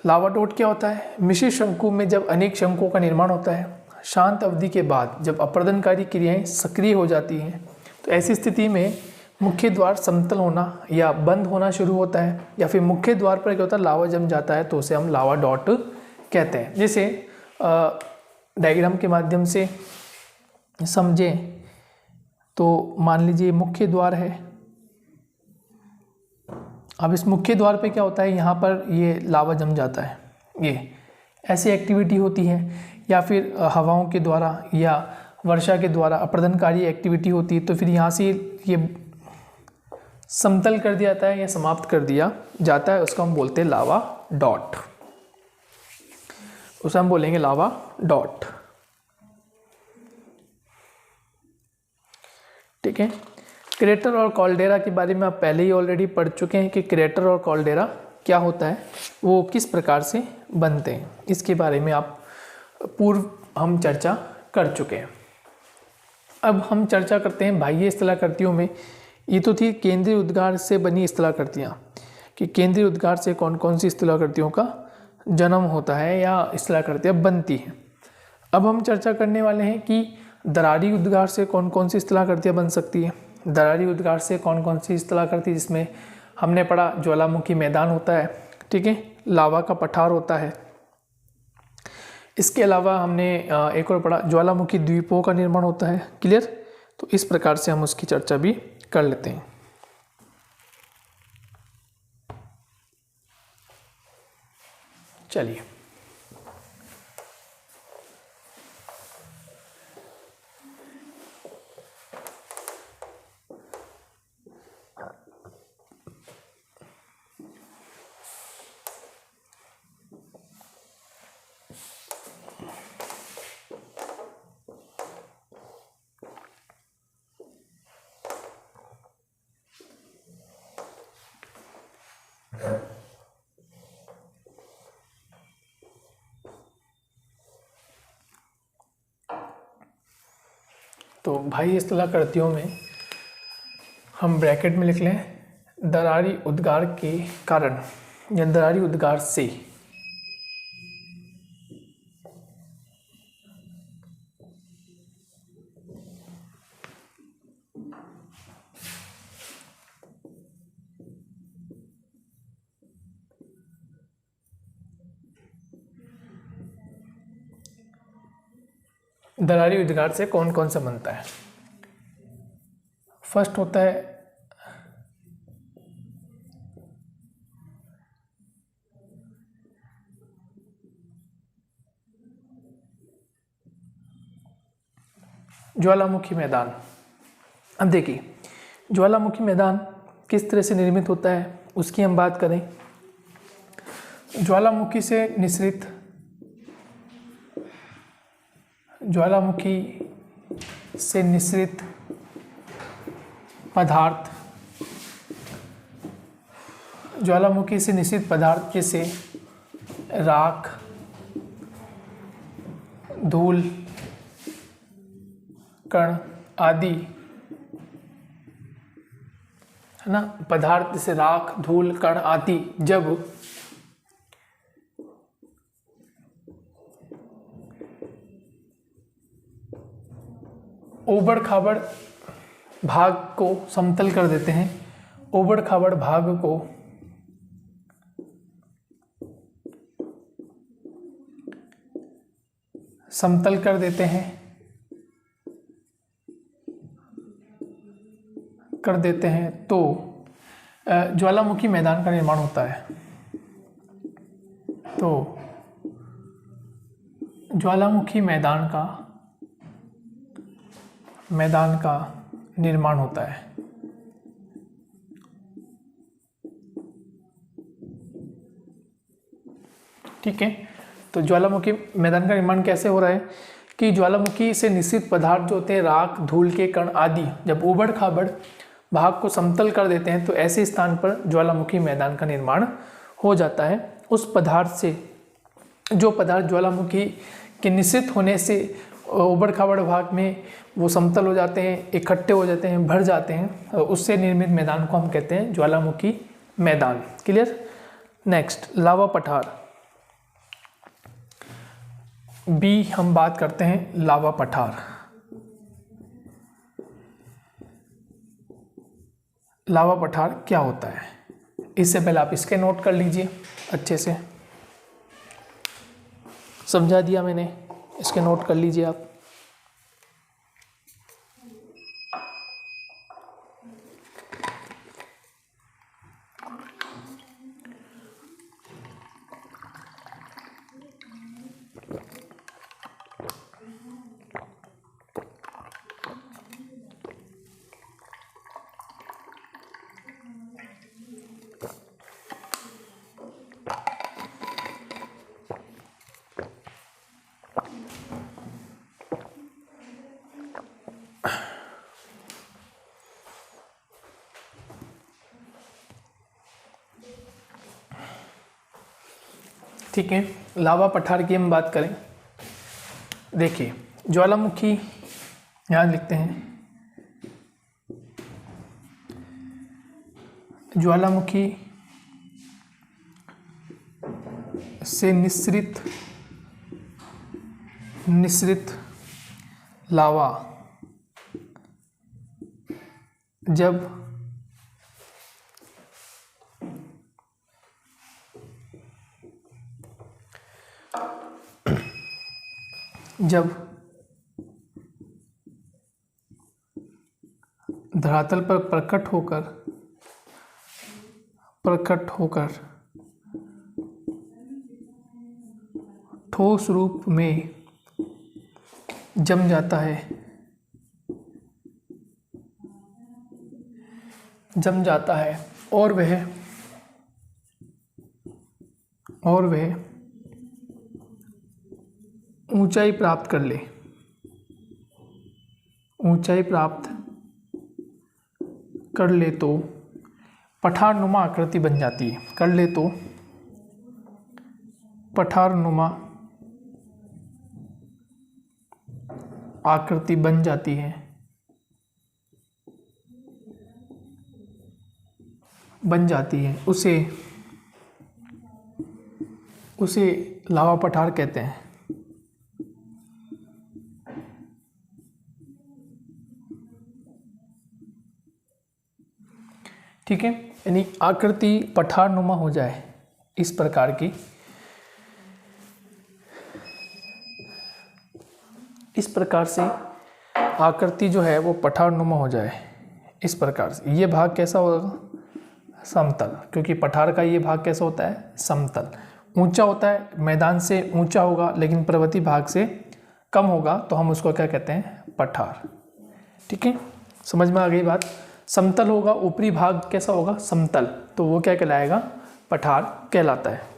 लावा डॉट क्या होता है, मिश्रित शंकु में जब अनेक शंकुओं का निर्माण होता है, शांत अवधि के बाद जब अपर्दनकारी क्रियाएं सक्रिय हो जाती हैं, तो ऐसी स्थिति में मुख्य द्वार समतल होना या बंद होना शुरू होता है, या फिर मुख्य द्वार पर क्या होता है, लावा जम जाता है, तो उसे हम लावा डॉट कहते हैं। जैसे डायग्राम के माध्यम से समझें तो मान लीजिए मुख्य द्वार है। अब इस मुख्य द्वार पे क्या होता है, यहाँ पर ये लावा जम जाता है, ये ऐसी एक्टिविटी होती है, या फिर हवाओं के द्वारा या वर्षा के द्वारा अपर्दनकारी एक्टिविटी होती है, तो फिर यहाँ से ये समतल कर दिया जाता है या समाप्त कर दिया जाता है, उसको हम बोलते हैं लावा डॉट। उसे हम बोलेंगे लावा डॉट। ठीक है, क्रेटर और कॉल्डेरा के बारे में आप पहले ही ऑलरेडी पढ़ चुके हैं कि क्रेटर और कॉल्डेरा क्या होता है, वो किस प्रकार से बनते हैं, इसके बारे में आप पूर्व हम चर्चा कर चुके हैं। अब हम चर्चा करते हैं बाह्य स्थलाकृतियों में। ये तो थी केंद्रीय उद्गार से बनी स्थलाकृतियाँ, कि केंद्रीय उद्गार से कौन कौन सी स्थलाकृतियों का जन्म होता है या स्थलाकृतियाँ बनती हैं। अब हम चर्चा करने वाले हैं कि दरारी उद्गार से कौन कौन सी स्थलाकृतियाँ बन सकती है। दरारी उद्गार से कौन कौन सी स्थलाकृति, जिसमें हमने पढ़ा ज्वालामुखी मैदान होता है, ठीक है, लावा का पठार होता है। इसके अलावा हमने एक और पढ़ा ज्वालामुखी द्वीपों का निर्माण होता है। क्लियर, तो इस प्रकार से हम उसकी चर्चा भी कर लेते हैं। चलिए, तो भाई स्थलाकृतियों में हम ब्रैकेट में लिख लें दरारी उद्गार के कारण या दरारी उद्गार से। दरारी उद्गार से कौन कौन सा बनता है? फर्स्ट होता है ज्वालामुखी मैदान। अब देखिए ज्वालामुखी मैदान किस तरह से निर्मित होता है उसकी हम बात करें। ज्वालामुखी से निसृत पदार्थ, ज्वालामुखी से निसृत पदार्थ जैसे राख, धूल, कण आदि, है ना, पदार्थ जैसे राख, धूल, कण आदि जब ऊबड़ खाबड़ भाग को समतल कर देते हैं, ऊबड़ खाबड़ भाग को समतल कर देते हैं, तो ज्वालामुखी मैदान का निर्माण होता है। तो ज्वालामुखी मैदान का निर्माण होता है। ठीक है, तो ज्वालामुखी मैदान का निर्माण कैसे हो रहा है कि ज्वालामुखी से निश्चित पदार्थ जो होते हैं राख, धूल के कण आदि जब ऊबड़ खाबड़ भाग को समतल कर देते हैं तो ऐसे स्थान पर ज्वालामुखी मैदान का निर्माण हो जाता है। उस पदार्थ से जो पदार्थ ज्वालामुखी के निश्चित होने से ऊबड़ खाबड़ भाग में वो समतल हो जाते हैं, इकट्ठे हो जाते हैं, भर जाते हैं, उससे निर्मित मैदान को हम कहते हैं ज्वालामुखी मैदान। क्लियर। नेक्स्ट लावा पठार। बी हम बात करते हैं लावा पठार। लावा पठार क्या होता है इससे पहले आप इसके नोट कर लीजिए, अच्छे से समझा दिया मैंने, इसके नोट कर लीजिए आप। ठीक है, लावा पठार की हम बात करें। देखिए ज्वालामुखी यहाँ लिखते हैं, ज्वालामुखी से निसृत लावा जब धरातल पर प्रकट होकर ठोस रूप में जम जाता है और वह ऊंचाई प्राप्त कर ले तो पठारनुमा आकृति बन जाती है। पठारनुमा आकृति बन जाती है बन जाती है उसे लावा पठार कहते हैं। ठीक है, यानी आकृति पठार नुमा हो जाए इस प्रकार की, इस प्रकार से आकृति जो है वो पठार नुमा हो जाए इस प्रकार से। ये भाग कैसा होगा? समतल, क्योंकि पठार का ये भाग कैसा होता है? समतल। ऊंचा होता है, मैदान से ऊंचा होगा लेकिन पर्वतीय भाग से कम होगा, तो हम उसको क्या कहते हैं? पठार। ठीक है, समझ में आ गई बात? समतल होगा, ऊपरी भाग कैसा होगा? समतल, तो वो क्या कहलाएगा? पठार कहलाता है।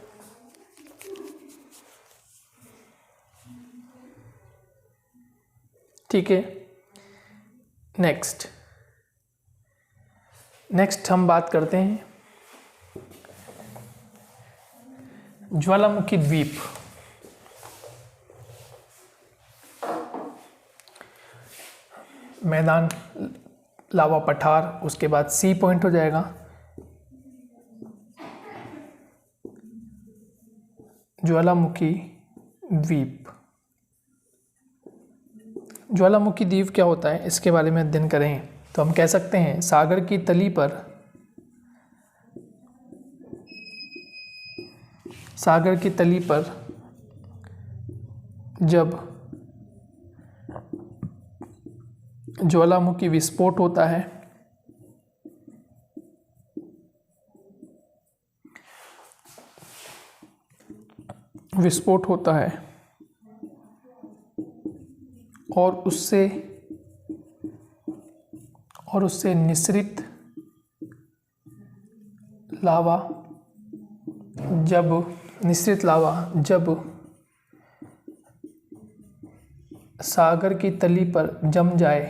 ठीक है, नेक्स्ट हम बात करते हैं ज्वालामुखी द्वीप। मैदान, लावा पठार, उसके बाद सी पॉइंट हो जाएगा। ज्वालामुखी द्वीप। ज्वालामुखी द्वीप क्या होता है, इसके बारे में अध्ययन करें तो हम कह सकते हैं सागर की तली पर जब ज्वालामुखी विस्फोट होता है और उससे निःसृत लावा जब सागर की तली पर जम जाए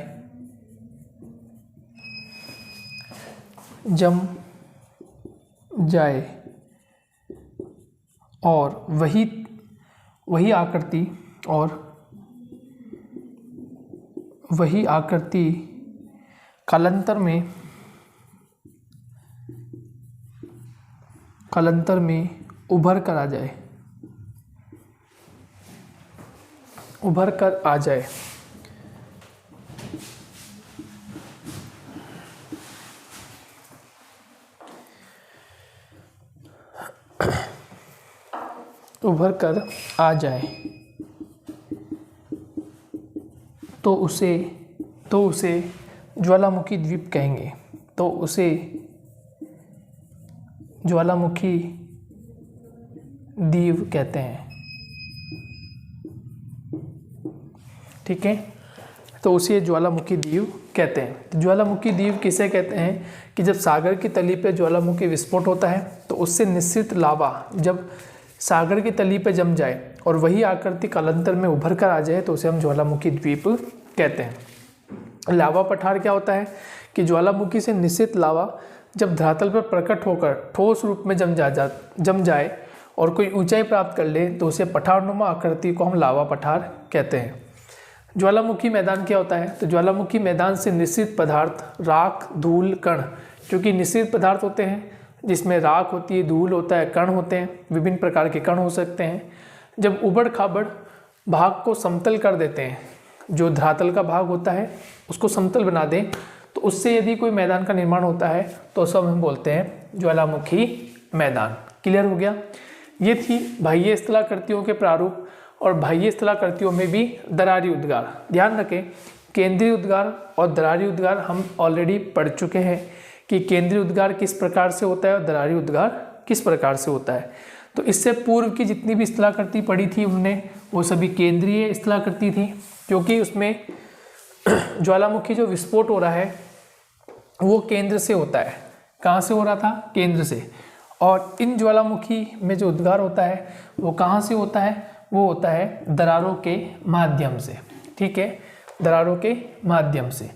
और वही आकृति कालांतर में उभर कर आ जाए। तो उसे ज्वालामुखी द्वीप कहेंगे। तो उसे ज्वालामुखी द्वीप कहते हैं। ठीक है, तो उसे ज्वालामुखी द्वीप कहते हैं। ज्वालामुखी द्वीप किसे कहते हैं कि जब सागर की तली पे ज्वालामुखी विस्फोट होता है तो उससे निःसृत लावा जब सागर की तली पे जम जाए और वही आकृति कालांतर में उभर कर आ जाए तो उसे हम ज्वालामुखी द्वीप कहते हैं। लावा पठार क्या होता है कि ज्वालामुखी से निःसृत लावा जब धरातल पर प्रकट होकर ठोस रूप में जम जाए और कोई ऊंचाई प्राप्त कर ले तो उसे पठारनुमा आकृति को हम लावा पठार कहते हैं। ज्वालामुखी मैदान क्या होता है? तो ज्वालामुखी मैदान से निःसृत पदार्थ राख, धूल, कण, क्योंकि निःसृत पदार्थ होते हैं जिसमें राख होती है, धूल होता है, कण होते हैं, विभिन्न प्रकार के कण हो सकते हैं। जब उबड़ खाबड़ भाग को समतल कर देते हैं, जो धरातल का भाग होता है उसको समतल बना दें, तो उससे यदि कोई मैदान का निर्माण होता है तो सब हम बोलते हैं ज्वालामुखी मैदान। क्लियर हो गया? ये थी बाह्य स्थलाकृतियों के प्रारूप। और बाह्य स्थलाकृतियों में भी दरारी उद्गार। ध्यान रखें, केंद्रीय उद्गार और दरारी उद्गार हम ऑलरेडी पढ़ चुके हैं कि केंद्रीय उद्गार किस प्रकार से होता है और दरारी उद्गार किस प्रकार से होता है। तो इससे पूर्व की जितनी भी स्थलाकृति पढ़ी थी हमने वो सभी केंद्रीय स्थलाकृति थी, क्योंकि उसमें ज्वालामुखी जो विस्फोट हो रहा है वो केंद्र से होता है। कहाँ से हो रहा था? केंद्र से। और इन ज्वालामुखी में जो उद्गार होता है वो कहाँ से होता है? वो होता है दरारों के माध्यम से। ठीक है, दरारों के माध्यम से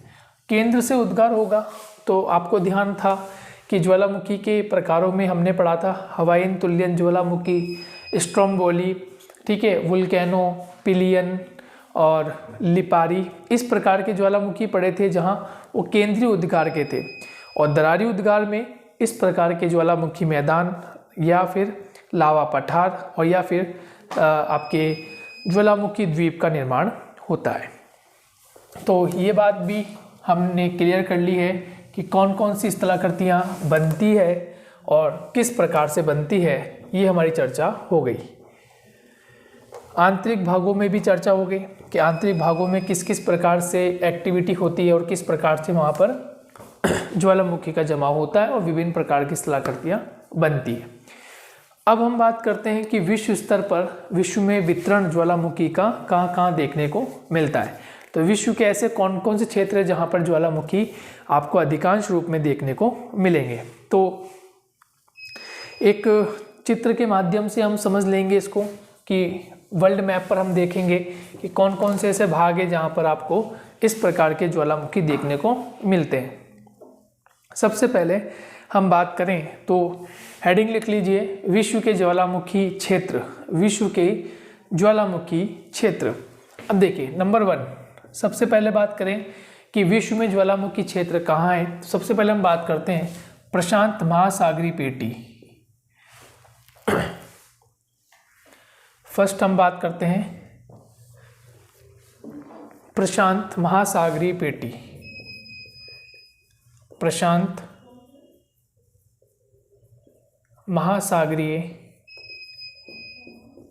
केंद्र से उद्गार होगा। तो आपको ध्यान था कि ज्वालामुखी के प्रकारों में हमने पढ़ा था हवाईन, तुल्यन ज्वालामुखी, स्ट्रोम्बोली, ठीक है, वुल्केनो, पिलियन और लिपारी, इस प्रकार के ज्वालामुखी पढ़े थे जहाँ वो केंद्रीय उद्गार के थे। और दरारी उद्गार में इस प्रकार के ज्वालामुखी मैदान या फिर लावा पठार और या फिर आपके ज्वालामुखी द्वीप का निर्माण होता है। तो ये बात भी हमने क्लियर कर ली है कि कौन कौन सी स्थलाकृतियाँ बनती है और किस प्रकार से बनती है, ये हमारी चर्चा हो गई। आंतरिक भागों में भी चर्चा हो गई कि आंतरिक भागों में किस किस प्रकार से एक्टिविटी होती है और किस प्रकार से वहाँ पर ज्वालामुखी का जमाव होता है और विभिन्न प्रकार की स्थलाकृतियाँ बनती है। अब हम बात करते हैं कि विश्व स्तर पर विश्व में वितरण ज्वालामुखी का कहाँ कहाँ देखने को मिलता है। तो विश्व के ऐसे कौन कौन से क्षेत्र हैं जहाँ पर ज्वालामुखी आपको अधिकांश रूप में देखने को मिलेंगे। तो एक चित्र के माध्यम से हम समझ लेंगे इसको कि वर्ल्ड मैप पर हम देखेंगे कि कौन कौन से ऐसे भाग हैं जहाँ पर आपको इस प्रकार के ज्वालामुखी देखने को मिलते हैं। सबसे पहले हम बात करें तो हेडिंग लिख लीजिए, विश्व के ज्वालामुखी क्षेत्र, विश्व के ज्वालामुखी क्षेत्र। अब देखिए नंबर 1, सबसे पहले बात करें कि विश्व में ज्वालामुखी क्षेत्र कहाँ है। तो सबसे पहले हम बात करते हैं प्रशांत महासागरीय पेटी। फर्स्ट हम बात करते हैं प्रशांत महासागरीय पेटी, प्रशांत महासागरीय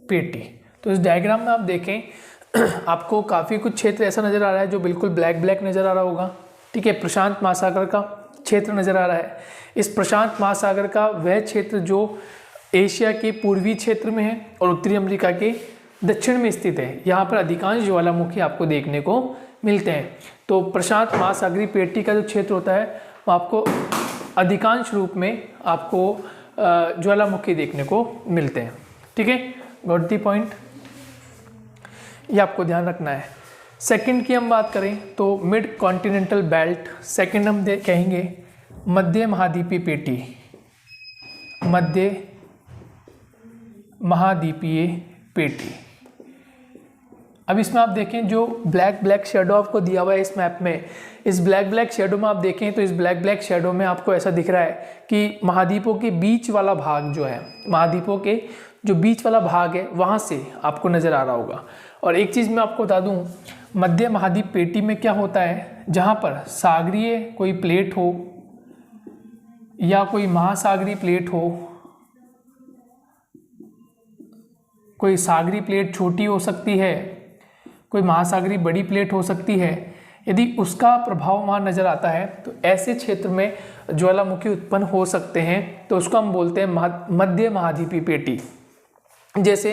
पेटी। तो इस डायग्राम में आप देखें आपको काफ़ी कुछ क्षेत्र ऐसा नज़र आ रहा है जो बिल्कुल ब्लैक ब्लैक नज़र आ रहा होगा, ठीक है। प्रशांत महासागर का क्षेत्र नज़र आ रहा है। इस प्रशांत महासागर का वह क्षेत्र जो एशिया के पूर्वी क्षेत्र में है और उत्तरी अमेरिका के दक्षिण में स्थित है। यहाँ पर अधिकांश ज्वालामुखी आपको देखने को मिलते हैं। तो प्रशांत महासागरीय पेटी का जो क्षेत्र होता है वो आपको अधिकांश रूप में आपको ज्वालामुखी देखने को मिलते हैं, ठीक है। गॉट दी पॉइंट, ये आपको ध्यान रखना है। सेकंड की हम बात करें तो मिड कॉन्टिनेंटल बेल्ट, सेकंड हम कहेंगे मध्य महाद्वीपीय पेटी, मध्य महाद्वीपीय पेटी। अब इसमें आप देखें जो ब्लैक ब्लैक शेडो आपको दिया हुआ है इस मैप में, इस ब्लैक ब्लैक शेडो में आप देखें तो इस ब्लैक ब्लैक शेडो में आपको ऐसा दिख रहा है कि महाद्वीपों के बीच वाला भाग जो है, महाद्वीपों के जो बीच वाला भाग है वहाँ से आपको नज़र आ रहा होगा। और एक चीज़ मैं आपको बता दूँ, मध्य महाद्वीप पेटी में क्या होता है, जहाँ पर सागरीय कोई प्लेट हो या कोई महासागरीय प्लेट हो, कोई सागरीय प्लेट छोटी हो सकती है, कोई महासागरीय बड़ी प्लेट हो सकती है, यदि उसका प्रभाव वहाँ नज़र आता है तो ऐसे क्षेत्र में ज्वालामुखी उत्पन्न हो सकते हैं। तो उसको हम बोलते हैं मध्य महाद्वीपीय पेटी। जैसे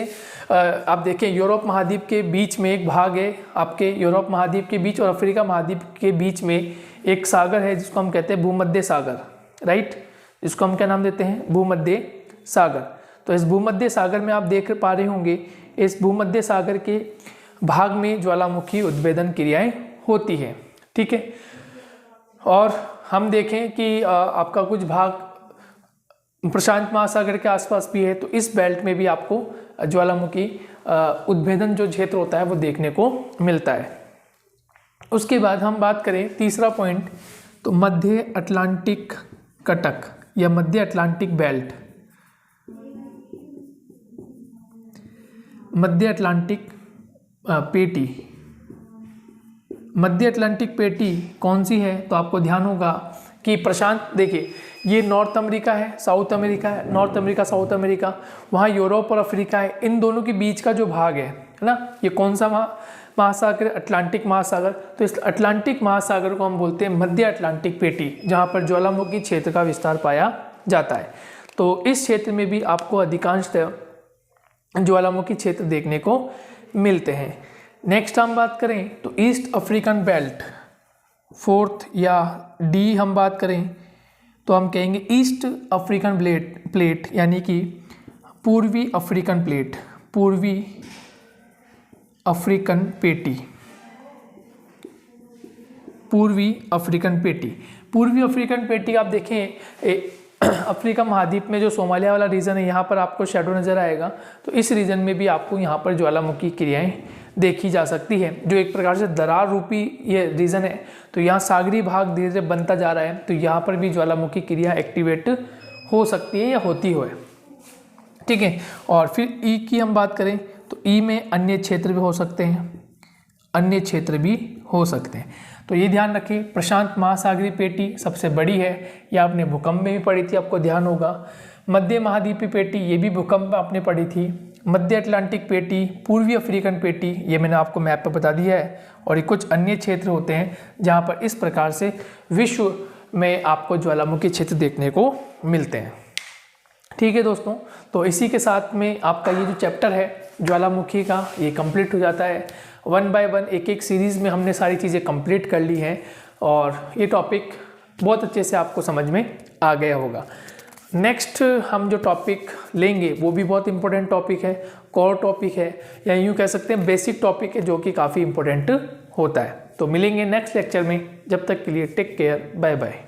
आप देखें यूरोप महाद्वीप के बीच में एक भाग है, आपके यूरोप महाद्वीप के बीच और अफ्रीका महाद्वीप के बीच में एक सागर है जिसको हम कहते हैं भूमध्य सागर, राइट, जिसको हम क्या नाम देते हैं, भूमध्य सागर। तो इस भूमध्य सागर में आप देख पा रहे होंगे, इस भूमध्य सागर के भाग में ज्वालामुखी उद्भेदन क्रियाएं होती है, ठीक है। और हम देखें कि आपका कुछ भाग प्रशांत महासागर के आसपास भी है, तो इस बेल्ट में भी आपको ज्वालामुखी उद्भेदन जो क्षेत्र होता है वो देखने को मिलता है। उसके बाद हम बात करें तीसरा पॉइंट, तो मध्य अटलांटिक कटक या मध्य अटलांटिक बेल्ट, मध्य अटलांटिक पेटी। मध्य अटलांटिक पेटी कौन सी है, तो आपको ध्यान होगा कि प्रशांत, देखिए ये नॉर्थ अमेरिका है, साउथ अमेरिका है, नॉर्थ अमेरिका साउथ अमेरिका, वहाँ यूरोप और अफ्रीका है, इन दोनों के बीच का जो भाग है ना, ये कौन सा महासागर, अटलांटिक महासागर। तो इस अटलांटिक महासागर को हम बोलते हैं मध्य अटलांटिक पेटी, जहाँ पर ज्वालामुखी क्षेत्र का विस्तार पाया जाता है। तो इस क्षेत्र में भी आपको अधिकांशतः ज्वालामुखी क्षेत्र देखने को मिलते हैं। नेक्स्ट हम बात करें तो ईस्ट अफ्रीकन बेल्ट, फोर्थ या डी हम बात करें तो हम कहेंगे ईस्ट अफ्रीकन प्लेट यानी कि पूर्वी अफ्रीकन प्लेट, पूर्वी अफ्रीकन पेटी, पूर्वी अफ्रीकन पेटी। पूर्वी अफ्रीकन पेटी आप देखें अफ्रीका महाद्वीप में जो सोमालिया वाला रीजन है यहाँ पर आपको शेडो नज़र आएगा, तो इस रीजन में भी आपको यहाँ पर ज्वालामुखी क्रियाएं देखी जा सकती है, जो एक प्रकार से दरार रूपी ये रीजन है। तो यहाँ सागरी भाग धीरे धीरे बनता जा रहा है, तो यहाँ पर भी ज्वालामुखी क्रिया एक्टिवेट हो सकती है या होती हो, ठीक है। और फिर ई की हम बात करें तो ई में अन्य क्षेत्र भी हो सकते हैं, अन्य क्षेत्र भी हो सकते हैं। तो ये ध्यान रखें, प्रशांत महासागरीय पेटी सबसे बड़ी है, या आपने भूकंप में भी पढ़ी थी, आपको ध्यान होगा। मध्य महाद्वीपीय पेटी, ये भी भूकंप में आपने पढ़ी थी। मध्य अटलांटिक पेटी, पूर्वी अफ्रीकन पेटी, ये मैंने आपको मैप पर बता दिया है। और ये कुछ अन्य क्षेत्र होते हैं जहाँ पर इस प्रकार से विश्व में आपको ज्वालामुखी क्षेत्र देखने को मिलते हैं, ठीक है दोस्तों। तो इसी के साथ में आपका ये जो चैप्टर है ज्वालामुखी का, ये कंप्लीट हो जाता है। 1 बाय 1 एक एक सीरीज़ में हमने सारी चीज़ें कंप्लीट कर ली हैं, और ये टॉपिक बहुत अच्छे से आपको समझ में आ गया होगा। नेक्स्ट हम जो टॉपिक लेंगे वो भी बहुत इंपॉर्टेंट टॉपिक है, कोर टॉपिक है, या यूँ कह सकते हैं बेसिक टॉपिक है, जो कि काफ़ी इंपॉर्टेंट होता है। तो मिलेंगे नेक्स्ट लेक्चर में, जब तक के लिए टेक केयर, बाय बाय।